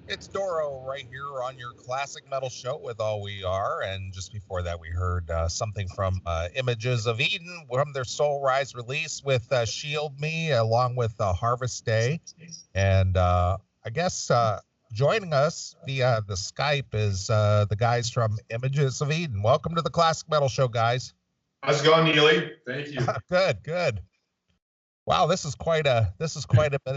It's Doro right here on your classic metal show with All We Are. And just before that, we heard something from Images of Eden from their Soul Rise release with Shield Me, along with Harvest Day. And I guess joining us via the Skype is the guys from Images of Eden. Welcome to the Classic Metal Show, guys. How's it going, Neely? Thank you. Good. Wow, this is quite an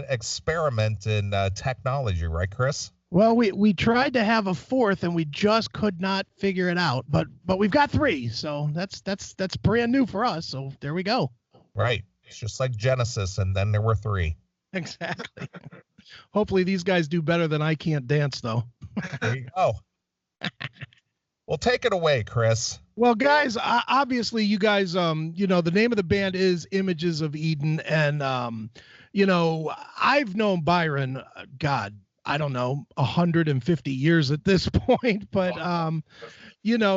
experiment in technology, right, Chris? Well, we tried to have a fourth and we just could not figure it out, but we've got three, so that's brand new for us. So there we go. Right, it's just like Genesis, and then there were three. Exactly. Hopefully these guys do better than I Can't Dance, though. There you go. Well, take it away, Chris. Well, guys, obviously you guys, the name of the band is Images of Eden, and I've known Byron, God, I don't know, 150 years at this point, but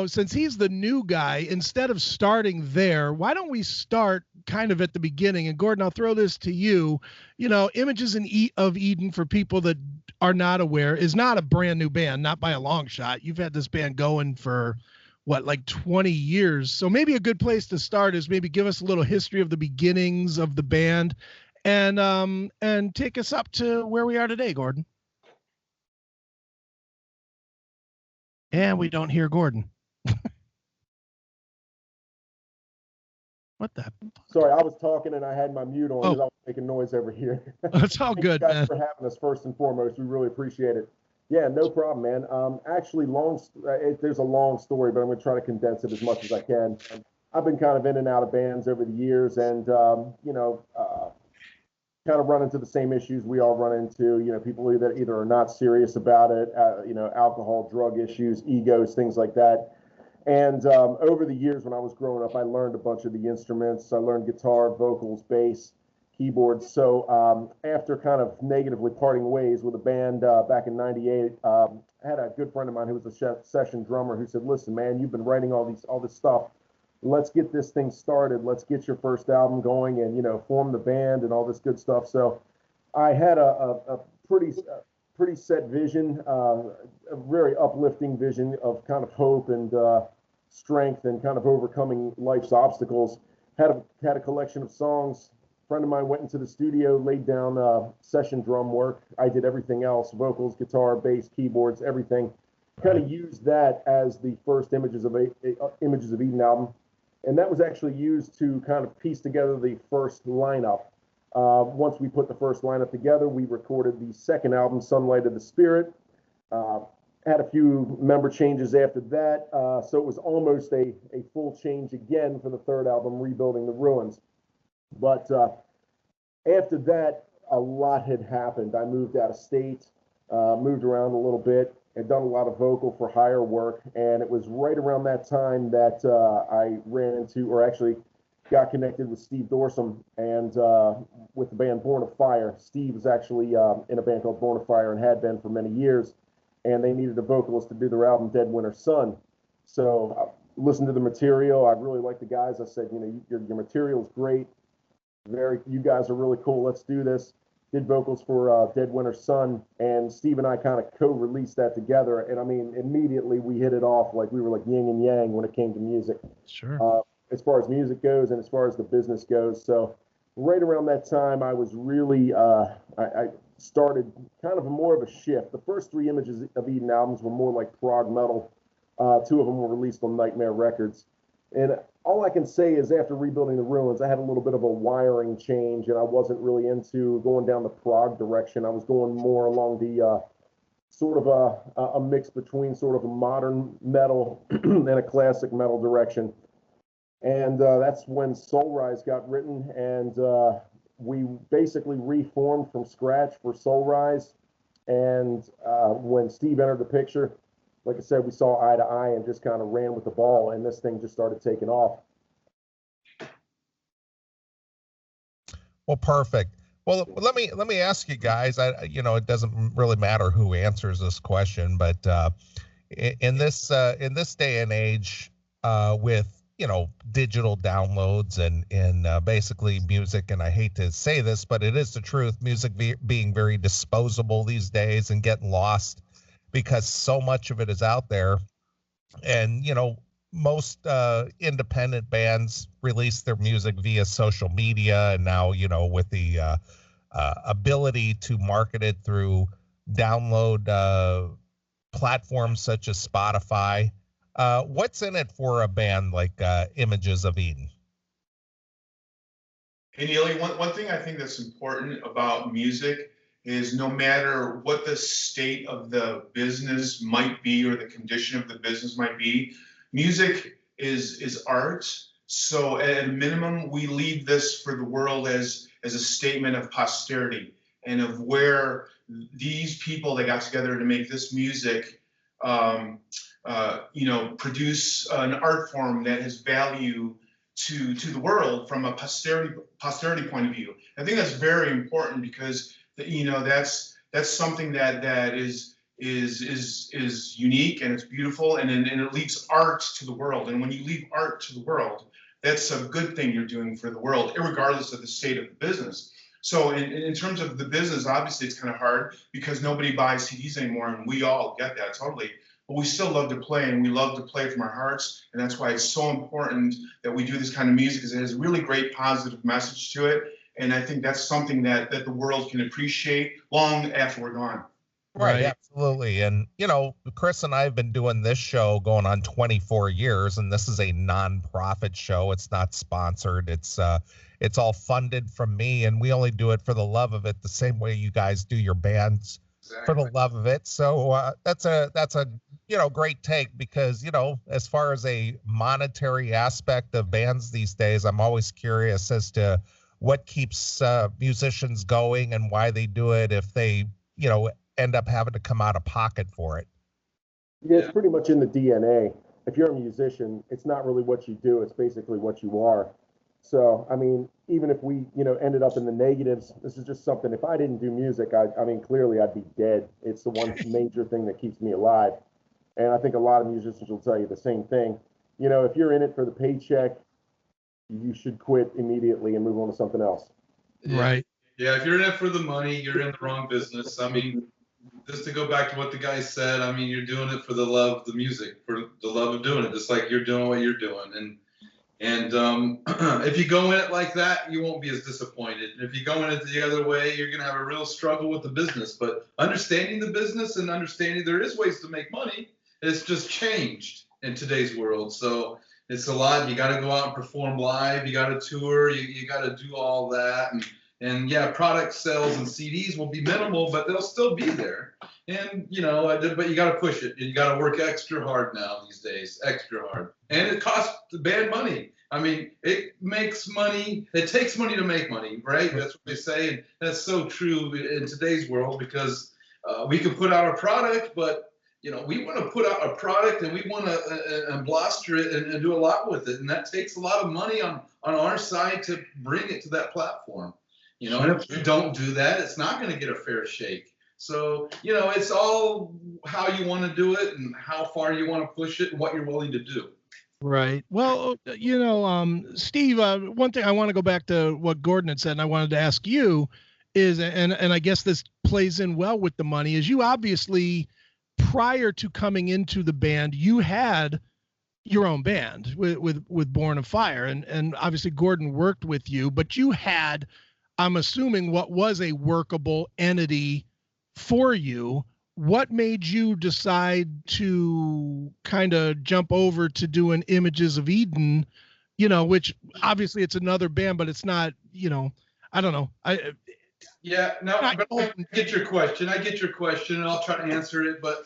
since he's the new guy, instead of starting there, why don't we start kind of at the beginning? And Gordon, I'll throw this to you. Images of Eden, for people that are not aware, is not a brand new band, not by a long shot. You've had this band going for like 20 years. So maybe a good place to start is maybe give us a little history of the beginnings of the band and take us up to where we are today, Gordon. And we don't hear Gordon. What the? Sorry, I was talking and I had my mute on because I was making noise over here. It's all good, Thanks, man. for having us first and foremost. We really appreciate it. Yeah, no problem, man. Actually, there's a long story, but I'm going to try to condense it as much as I can. I've been kind of in and out of bands over the years, and kind of run into the same issues we all run into. People that either are not serious about it, alcohol, drug issues, egos, things like that. And over the years when I was growing up, I learned a bunch of the instruments. I learned guitar, vocals, bass, keyboards. So after kind of negatively parting ways with a band back in '98, I had a good friend of mine who was a session drummer who said, "Listen, man, you've been writing all this stuff. Let's get this thing started. Let's get your first album going and, form the band and all this good stuff." So I had a pretty set vision, a very uplifting vision of kind of hope and strength and kind of overcoming life's obstacles. Had a collection of songs. A friend of mine went into the studio, laid down session drum work. I did everything else: vocals, guitar, bass, keyboards, everything. Kind of used that as the first Images of Eden album. And that was actually used to kind of piece together the first lineup. Once we put the first lineup together, we recorded the second album, Sunlight of the Spirit. Had a few member changes after that, so it was almost a full change again for the third album, Rebuilding the Ruins. But after that, a lot had happened. I moved out of state, moved around a little bit, had done a lot of vocal for hire work, and it was right around that time that I ran into, or actually got connected with Steve Dorsum and with the band Born of Fire. Steve was actually in a band called Born of Fire and had been for many years, and they needed a vocalist to do their album Dead Winter Sun. So I listened to the material. I really liked the guys. I said, your material is great. You guys are really cool. Let's do this. Did vocals for Dead Winter Sun, and Steve and I kind of co-released that together. And I mean, immediately we hit it off like we were like yin and yang when it came to music. Sure. As far as music goes and as far as the business goes. So right around that time, I was really, I started kind of more of a shift. The first three Images of Eden albums were more like prog metal. Two of them were released on Nightmare Records. And all I can say is after Rebuilding the Ruins, I had a little bit of a wiring change, and I wasn't really into going down the prog direction. I was going more along the sort of a mix between sort of a modern metal and a classic metal direction. And that's when Soul Rise got written, and we basically reformed from scratch for Soul Rise. And when Steve entered the picture, like I said, we saw eye to eye and just kind of ran with the ball, and this thing just started taking off. Well, perfect. Well, let me ask you guys. It doesn't really matter who answers this question, but in this day and age, with digital downloads and basically music. And I hate to say this, but it is the truth. Music being very disposable these days and getting lost because so much of it is out there. And, most independent bands release their music via social media. And now, with the ability to market it through download platforms such as Spotify. What's in it for a band like Images of Eden? Hey, Neely, one thing I think that's important about music is no matter what the state of the business might be or the condition of the business might be, music is art. So at a minimum, we leave this for the world as a statement of posterity and of where these people that got together to make this music, produce an art form that has value to the world from a posterity point of view. I think that's very important because that's something that is unique and it's beautiful and it leaves art to the world. And when you leave art to the world, that's a good thing you're doing for the world, regardless of the state of the business. So in terms of the business, obviously it's kind of hard because nobody buys CDs anymore, and we all get that totally. But we still love to play, and we love to play from our hearts, and that's why it's so important that we do this kind of music, because it has a really great positive message to it. And I think that's something that the world can appreciate long after we're gone. Right, absolutely. And, Chris and I have been doing this show going on 24 years, and this is a non-profit show. It's not sponsored. It's all funded from me, and we only do it for the love of it, the same way you guys do your bands for the love of it. So that's a great take because, as far as a monetary aspect of bands these days, I'm always curious as to what keeps musicians going and why they do it if they, end up having to come out of pocket for it. Yeah, it's pretty much in the DNA. If you're a musician, it's not really what you do, it's basically what you are. So, I mean, even if we, ended up in the negatives, this is just something, if I didn't do music, I mean, clearly I'd be dead. It's the one major thing that keeps me alive. And I think a lot of musicians will tell you the same thing. If you're in it for the paycheck, you should quit immediately and move on to something else. Right. Yeah, if you're in it for the money, you're in the wrong business. I mean, just to go back to what the guy said, I mean, you're doing it for the love of the music, for the love of doing it, just like you're doing what you're doing. And if you go in it like that, you won't be as disappointed. And if you go in it the other way, you're going to have a real struggle with the business. But understanding the business and understanding there is ways to make money, it's just changed in today's world. So it's a lot. You got to go out and perform live. You got to tour. You got to do all that. And yeah, product sales and CDs will be minimal, but they'll still be there. And, but you got to push it. You got to work extra hard now these days, extra hard. And it costs the band money. I mean, it makes money. It takes money to make money, right? That's what they say. And that's so true in today's world because we can put out a product, but, we want to put out a product and we want to bluster it and do a lot with it. And that takes a lot of money on our side to bring it to that platform. And if you don't do that, it's not going to get a fair shake. So, it's all how you want to do it and how far you want to push it and what you're willing to do. Right. Well, Steve, one thing I want to go back to what Gordon had said, and I wanted to ask you is, and I guess this plays in well with the money, is you obviously, prior to coming into the band, you had your own band with Born of Fire, and obviously Gordon worked with you, but you had, I'm assuming, what was a workable entity for you. What made you decide to kind of jump over to doing Images of Eden, which obviously it's another band, but it's not, I don't know. I get your question. And I'll try to answer it. But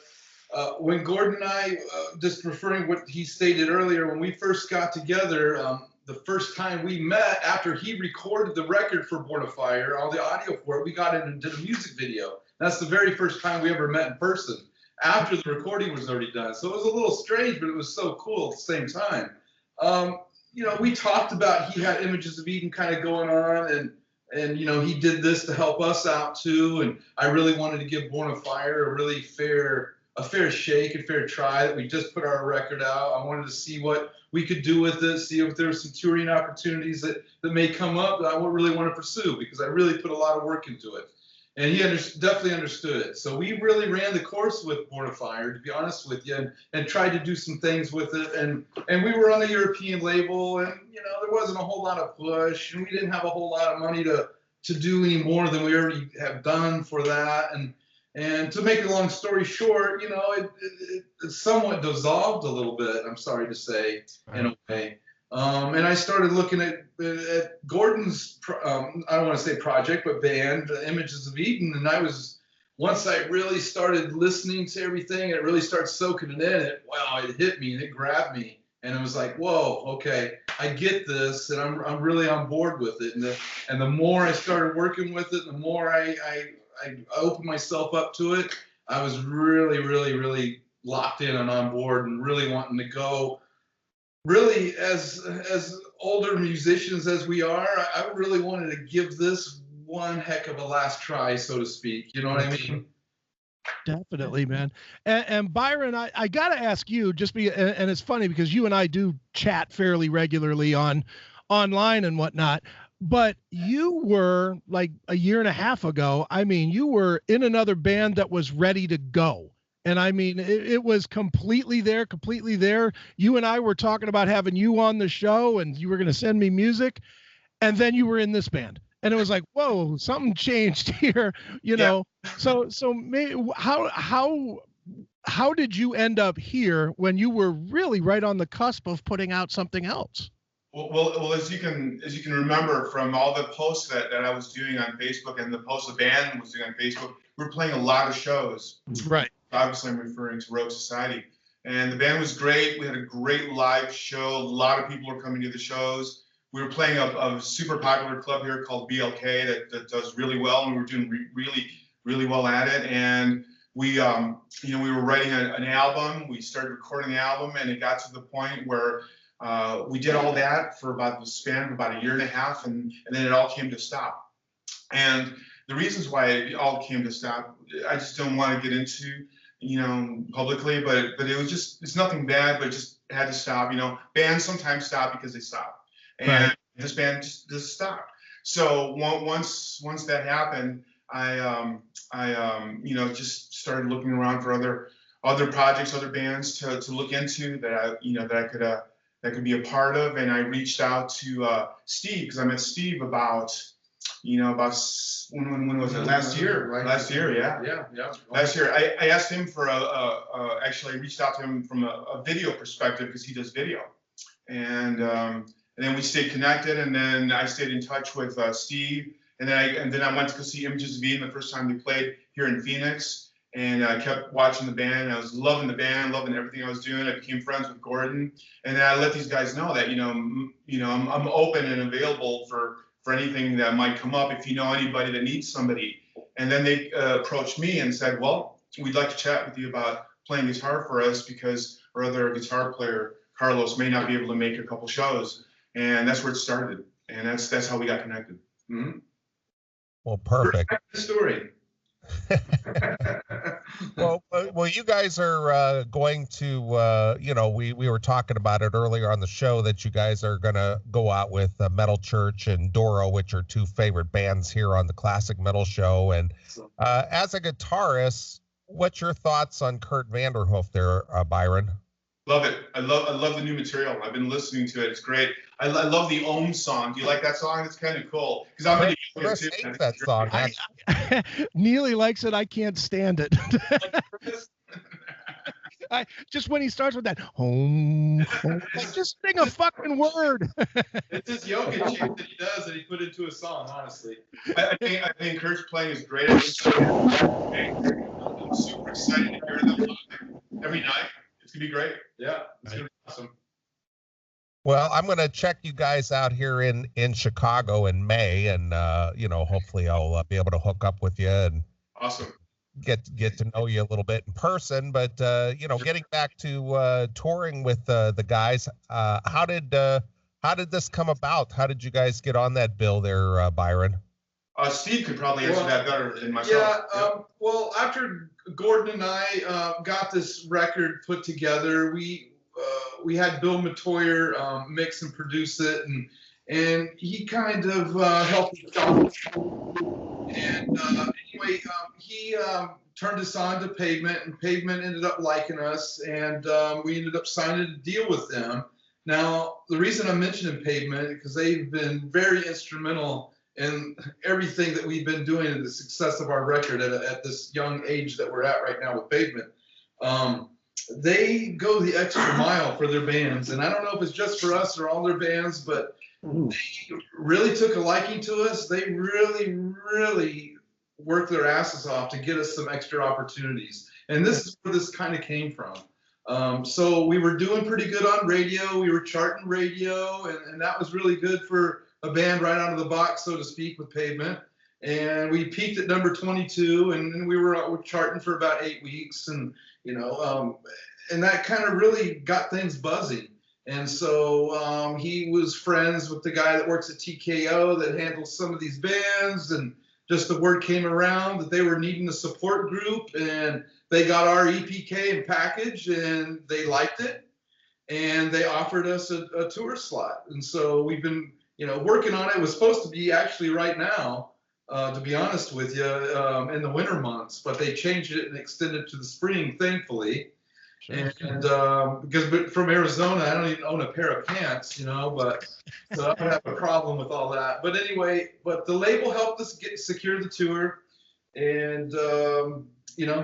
when Gordon and I, just referring what he stated earlier, when we first got together, the first time we met after he recorded the record for Born of Fire, all the audio for it, we got in and did a music video. That's the very first time we ever met in person after the recording was already done. So it was a little strange, but it was so cool at the same time. We talked about he had Images of Eden kind of going on and he did this to help us out too. And I really wanted to give Born of Fire a really fair a fair shake, a fair try. That we just put our record out. I wanted to see what we could do with it, see if there were some touring opportunities that may come up that I would really want to pursue, because I really put a lot of work into it. And he definitely understood it. So we really ran the course with Born of Fire, to be honest with you, and tried to do some things with it. And we were on a European label, and there wasn't a whole lot of push, and we didn't have a whole lot of money to do any more than we already have done for that. And to make a long story short, it somewhat dissolved a little bit, I'm sorry to say, in a way. And I started looking at Gordon's, I don't want to say project, but band, Images of Eden. And once I really started listening to everything, it really started soaking it in. It hit me and it grabbed me. And it was like, whoa, okay, I get this, and I'm really on board with it. And the more I started working with it, the more I opened myself up to it. I was really, really, really locked in and on board, and really wanting to go. Really, as older musicians as we are, I really wanted to give this one heck of a last try, so to speak. You know what I mean? Definitely, man. And Byron, I got to ask you, and it's funny because you and I do chat fairly regularly online and whatnot, but you were like a year and a half ago, you were in another band that was ready to go. And it was completely there. You and I were talking about having you on the show, and you were going to send me music. And then you were in this band. And it was like, whoa, something changed here, know? So how did you end up here when you were really right on the cusp of putting out something else? Well, as you can remember from all the posts that I was doing on Facebook and the posts the band was doing on Facebook, we were playing a lot of shows. Right. Obviously, I'm referring to Rogue Society. And the band was great. We had a great live show. A lot of people were coming to the shows. We were playing a super popular club here called BLK that does really well, and we were doing really, really well at it. And we were writing an album. We started recording the album, and it got to the point where we did all that for about the span of about a year and a half, and then it all came to stop. And the reasons why it all came to stop, I just don't want to get into, publicly, but it's nothing bad, but it just had to stop. Bands sometimes stop because they stop. And this band just stopped. So once that happened, I just started looking around for other projects, other bands to look into that could be a part of. And I reached out to Steve, because I met Steve about when was it? Last year, right? Last year, yeah. Last year, I asked him for actually I reached out to him from a video perspective, because he does video, and then we stayed connected, and then I stayed in touch with Steve, and then I went to go see Images of Eden the first time they played here in Phoenix, and I kept watching the band. I was loving the band, loving everything I was doing. I became friends with Gordon, and then I let these guys know that I'm open and available for anything that might come up if you know anybody that needs somebody. And then they approached me and said, well, we'd like to chat with you about playing guitar for us, because our other guitar player, Carlos, may not be able to make a couple shows. And that's where it started. And that's how we got connected. Mm-hmm. Well, perfect. Story. Well, you guys are going to, we were talking about it earlier on the show that you guys are going to go out with Metal Church and Doro, which are two favorite bands here on the Classic Metal Show. And as a guitarist, what's your thoughts on Kurt Vanderhoof there, Byron? Love it. I love the new material. I've been listening to it. It's great. I love the Ohm song. Do you like that song? It's kind of cool. Because I'm really Chris hates that song. Neely likes it. I can't stand it. Just when he starts with that home, just sing a fucking word. It's this yoga chant that he does that he put into a song. Honestly, I think Kurt's playing is great. I'm super excited to hear them live every night. It's gonna be great. Yeah, it's gonna be awesome. Well, I'm going to check you guys out here in Chicago in May, and hopefully I'll be able to hook up with you and awesome get to know you a little bit in person. But getting back to touring with the guys, how did this come about? How did you guys get on that bill there, Byron? Steve could probably answer that better than myself. Yeah. Well, after Gordon and I got this record put together, we had Bill Matoyer mix and produce it, and he kind of helped us out. And anyway, he turned us on to Pavement, and Pavement ended up liking us, and we ended up signing a deal with them. Now, the reason I'm mentioning Pavement is because they've been very instrumental in everything that we've been doing and the success of our record at this young age that we're at right now with Pavement. They go the extra mile for their bands, and I don't know if it's just for us or all their bands, but they really took a liking to us. They really, really worked their asses off to get us some extra opportunities, and this is where this kind of came from. So we were doing pretty good on radio. We were charting radio, and that was really good for a band right out of the box, so to speak, with Pavement. And we peaked at number 22, and we were charting for about 8 weeks, and and that kind of really got things buzzing. And so he was friends with the guy that works at TKO that handles some of these bands, and just the word came around that they were needing a support group, and they got our EPK and package, and they liked it, and they offered us a tour slot. And so we've been working on it. It was supposed to be actually right now, to be honest with you, in the winter months, but they changed it and extended it to the spring, thankfully. Sure. And because from Arizona, I don't even own a pair of pants, but so I don't have a problem with all that. But anyway, but the label helped us secure the tour, and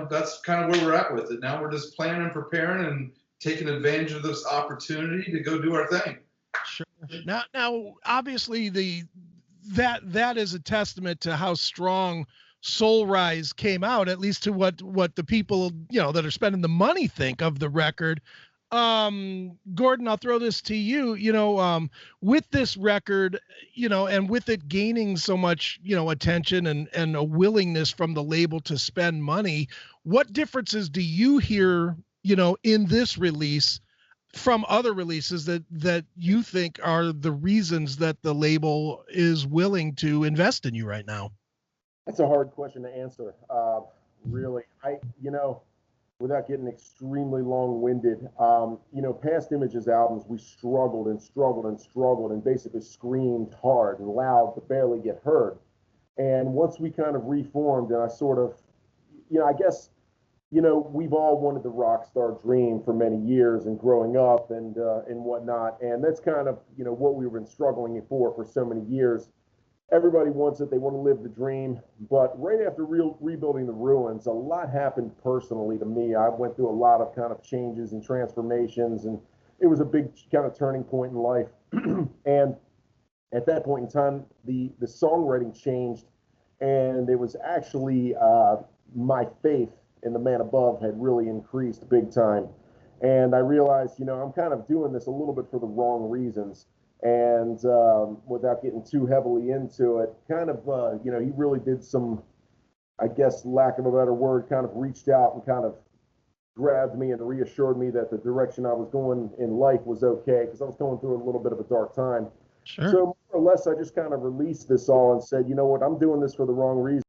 that's kind of where we're at with it. Now we're just planning and preparing and taking advantage of this opportunity to go do our thing. Sure. Now, obviously, that is a testament to how strong Soul Rise came out, at least to what the people that are spending the money think of the record. Gordon, I'll throw this to you. With this record, and with it gaining so much attention and a willingness from the label to spend money, what differences do you hear in this release from other releases that you think are the reasons that the label is willing to invest in you right now? That's a hard question to answer. Really, without getting extremely long-winded, Past Images albums, we struggled and basically screamed hard and loud but barely get heard. And once we kind of reformed, and I sort of, I guess, we've all wanted the rock star dream for many years and growing up and whatnot. And that's kind of, what we've been struggling for so many years. Everybody wants it. They want to live the dream. But right after rebuilding the ruins, a lot happened personally to me. I went through a lot of kind of changes and transformations, and it was a big kind of turning point in life. And at that point in time, the songwriting changed, and it was actually my faith in the man above had really increased big time. And I realized, I'm kind of doing this a little bit for the wrong reasons. And without getting too heavily into it, kind of, he really did some, I guess, lack of a better word, kind of reached out and kind of grabbed me and reassured me that the direction I was going in life was okay, because I was going through a little bit of a dark time. Sure. So more or less, I just kind of released this all and said, you know what, I'm doing this for the wrong reason.